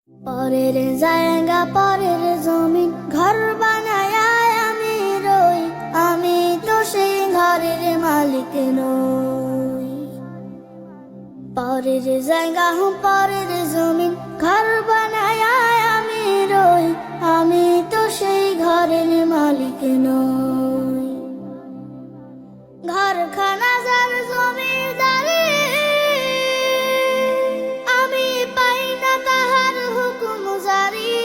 পরের জায়গা পরের জমিন ঘর বানায় আমি রই, আমি তো সেই ঘরের মালিক নই। পরের জায়গা পরের জমিন ঘর বানায় আমি রই, আমি তো সেই ঘরের মালিক নই। ঘরখানা যার জমিদারি, আমি পাই না তাহার হুকুম জারি।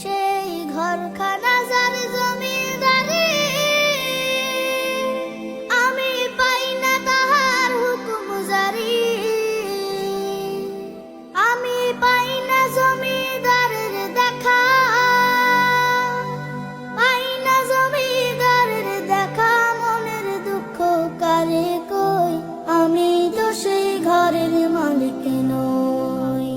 সেই ঘরখানা যার জমিদারি, আমি পাই না তাহার হুকুম জারি। আমি পাই না জমিদারের দেখা, পাই না জমিদারের দেখা। মনের দুঃখ কারে কই, আমি তো সেই ঘরের মালিক নই।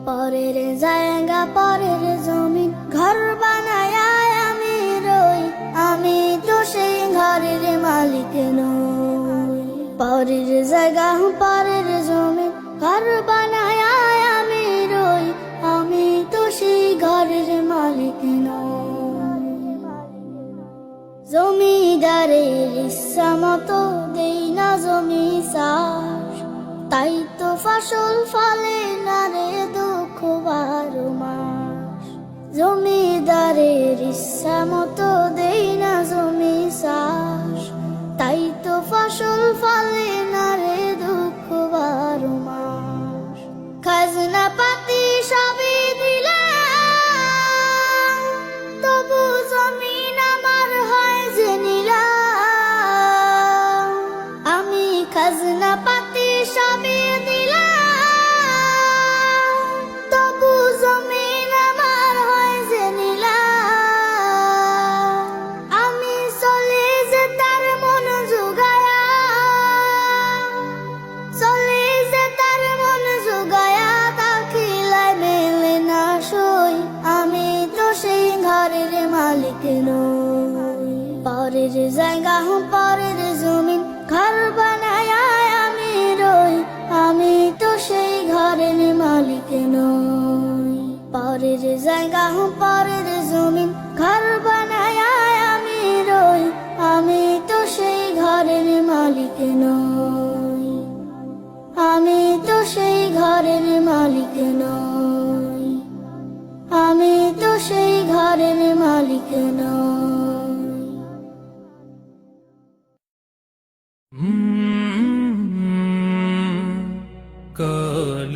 পরের জায়গা পরের জমিন ঘর বানায় আমি রই, আমি তো সেই ঘরের মালিক নই। পরের জায়গা পরের জমিন ঘর বানায় আমি রই, আমি তো সেই ঘরের মালিক নই। জমিদারের ইচ্ছা মতো দেই না জমি চাষ, তাই তো ফসল ফলে না রে দুঃখ 12 মাস। জমিদারের ইচ্ছা মতো দেই না জমি চাষ, তাই তো ফসল ফলে না রে দুঃখ 12 মাস। খাজনা পাতি সবই দিলাম, তবু জমিন আমার হয় যে নিলাম। আমি খাজনা পাতি সবই দিলাম, তবু জমিন আমার হয় যে নিলাম। আমি চলে যে তার মন জুগায়া, চলে যে তার মন জুগায়া, তা খিলায় মেলে না সই, আমি তো সেই ঘরের মালিক নই। পরের জায়গা পরের জমিন ঘর বানায় আমি রই, আমি তো সেই ঘরের মালিক নই। পরের জায়গা পরের জমিন ঘর বানায় আমি রই, আমি তো সেই ঘরের মালিক নই। আমি তো সেই ঘরের মালিক নই, আমি তো সেই ঘরের মালিক নই। কাল